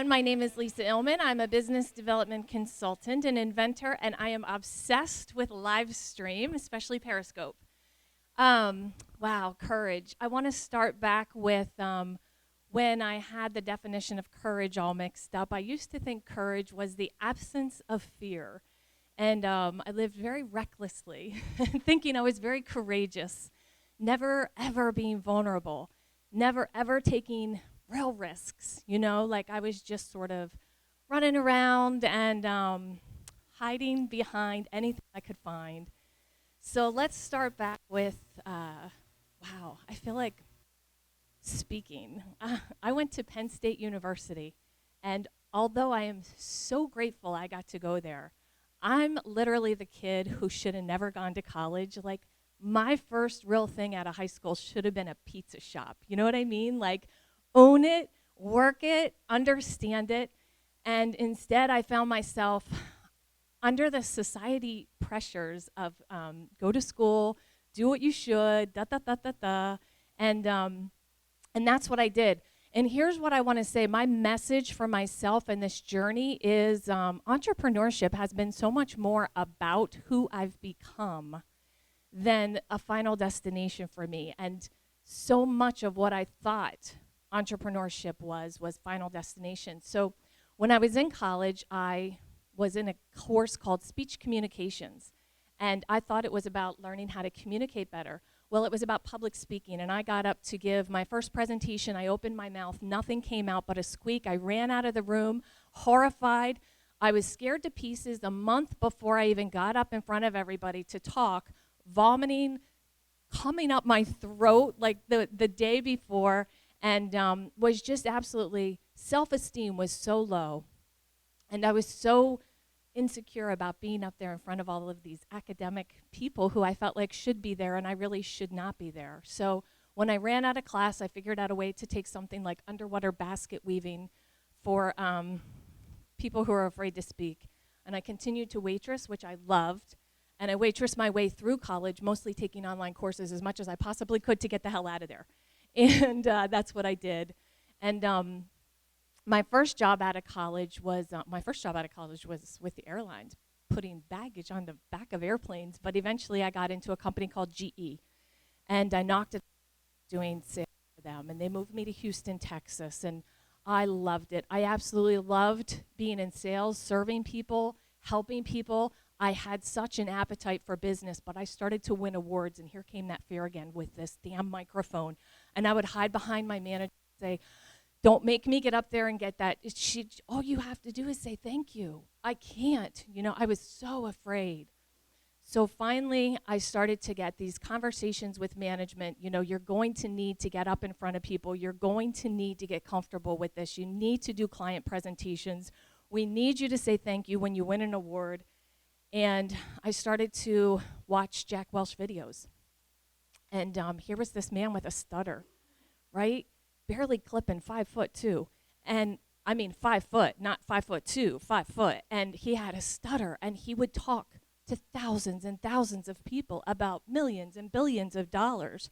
everyone. My name is Lisa Illman. I'm a business development consultant and inventor, and I am obsessed with live stream, especially Periscope. Wow, courage. I want to start back with when I had the definition of courage all mixed up. I used to think courage was the absence of fear, and I lived very recklessly, thinking I was very courageous, never ever being vulnerable, never ever taking real risks, like I was just sort of running around and hiding behind anything I could find. So let's start back with, wow, I feel like speaking. I went to Penn State University, and although I am so grateful I got to go there, I'm literally the kid who should have never gone to college. Like, my first real thing out of high school should have been a pizza shop. You know what I mean? Like, own it, work it, understand it. And instead, I found myself under the society pressures of go to school, do what you should, and that's what I did. And here's what I want to say. My message for myself in this journey is entrepreneurship has been so much more about who I've become than a final destination for me. And so much of what I thought entrepreneurship was final destination. So when I was in college, I was in a course called speech communications, and I thought it was about learning how to communicate better. Well, it was about public speaking, and I got up to give my first presentation. I opened my mouth, nothing came out but a squeak. I ran out of the room, horrified. I was scared to pieces a month before I even got up in front of everybody to talk, vomiting, coming up my throat like the day before, and was just absolutely, self-esteem was so low. And I was so insecure about being up there in front of all of these academic people who I felt like should be there, and I really should not be there. So when I ran out of class, I figured out a way to take something like underwater basket weaving for people who are afraid to speak. And I continued to waitress, which I loved. And I waitressed my way through college, mostly taking online courses as much as I possibly could to get the hell out of there. And that's what I did. And my first job out of college was with the airlines, putting baggage on the back of airplanes. But eventually I got into a company called GE, and I knocked it doing sales for them. And they moved me to Houston, Texas, and I loved it. I absolutely loved being in sales, serving people, helping people. I had such an appetite for business, but I started to win awards, and here came that fear again with this damn microphone. And I would hide behind my manager and say, don't make me get up there and get that. All you have to do is say thank you. I can't. I was so afraid. So finally, I started to get these conversations with management. You're going to need to get up in front of people. You're going to need to get comfortable with this. You need to do client presentations. We need you to say thank you when you win an award. And I started to watch Jack Welch videos. And here was this man with a stutter, right? Barely clipping 5'2". And I mean 5 foot, not 5'2", 5 foot. And he had a stutter, and he would talk to thousands and thousands of people about millions and billions of dollars.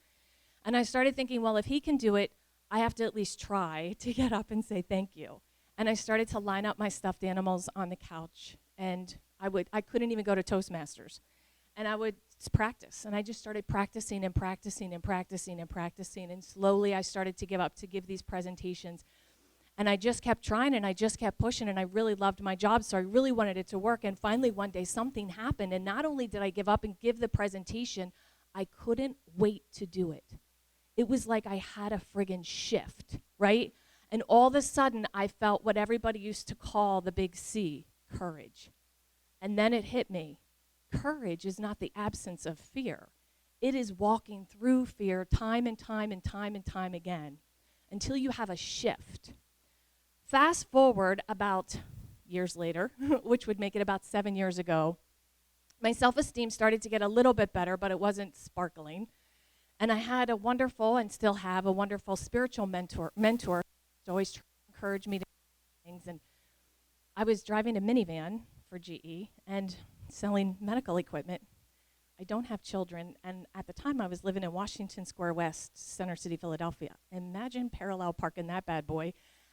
And I started thinking, well, if he can do it, I have to at least try to get up and say thank you. And I started to line up my stuffed animals on the couch, and I couldn't even go to Toastmasters. And I would practice, and I just started practicing and practicing and practicing and practicing, and slowly I started to give these presentations. And I just kept trying, and I just kept pushing, and I really loved my job, so I really wanted it to work. And finally one day something happened, and not only did I give up and give the presentation, I couldn't wait to do it. It was like I had a friggin' shift, right? And all of a sudden I felt what everybody used to call the big C, courage. And then it hit me. Courage is not the absence of fear. It is walking through fear time and time and time and time again until you have a shift. Fast forward about years later, which would make it about 7 years ago, my self-esteem started to get a little bit better, but it wasn't sparkling. And I had a wonderful, and still have a wonderful spiritual mentor who always tried to encourage me to do things. And I was driving a minivan for GE and selling medical equipment. I don't have children, and at the time I was living in Washington Square West, Center City, Philadelphia. Imagine parallel parking that bad boy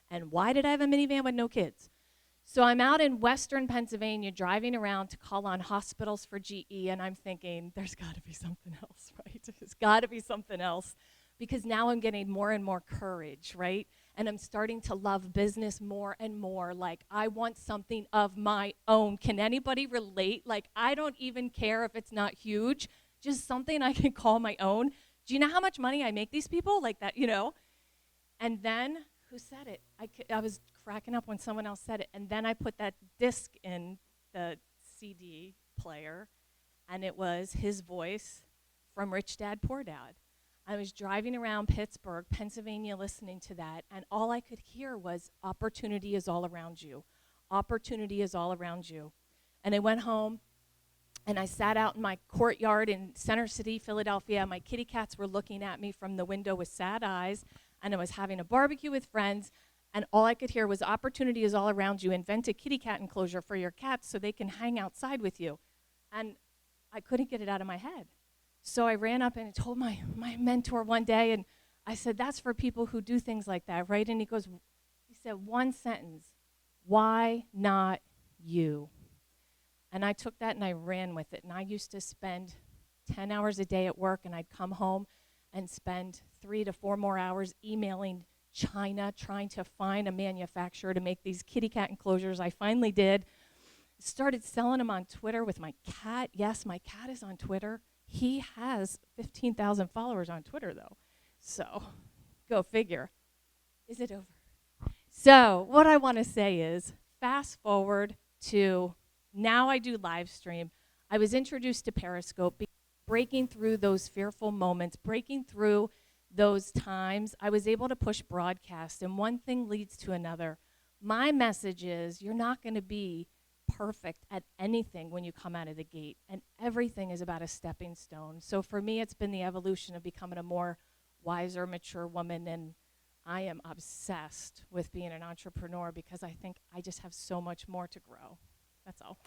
And why did I have a minivan with no kids? So I'm out in western Pennsylvania driving around to call on hospitals for GE, and I'm thinking, there's got to be something else, right? There's got to be something else, because now I'm getting more and more courage, right? And I'm starting to love business more and more. Like, I want something of my own. Can anybody relate? Like, I don't even care if it's not huge, just something I can call my own. Do you know how much money I make these people? Like that, And then, who said it? I was cracking up when someone else said it. And then I put that disc in the CD player, and it was his voice from Rich Dad, Poor Dad. I was driving around Pittsburgh, Pennsylvania, listening to that, and all I could hear was, opportunity is all around you. Opportunity is all around you. And I went home, and I sat out in my courtyard in Center City, Philadelphia. My kitty cats were looking at me from the window with sad eyes, and I was having a barbecue with friends, and all I could hear was, opportunity is all around you. Invent a kitty cat enclosure for your cats so they can hang outside with you. And I couldn't get it out of my head. So I ran up and I told my mentor one day, and I said, that's for people who do things like that, right? And he said, one sentence, why not you? And I took that and I ran with it. And I used to spend 10 hours a day at work, and I'd come home and spend 3 to 4 more hours emailing China, trying to find a manufacturer to make these kitty cat enclosures. I finally did. Started selling them on Twitter with my cat. Yes, my cat is on Twitter. He has 15,000 followers on Twitter, though. So, go figure. Is it over? So, what I want to say is, fast forward to now I do live stream. I was introduced to Periscope, breaking through those fearful moments, breaking through those times. I was able to push broadcast, and one thing leads to another. My message is, you're not going to be perfect at anything when you come out of the gate, and everything is about a stepping stone. So for me, it's been the evolution of becoming a more wiser, mature woman, and I am obsessed with being an entrepreneur because I think I just have so much more to grow. That's all.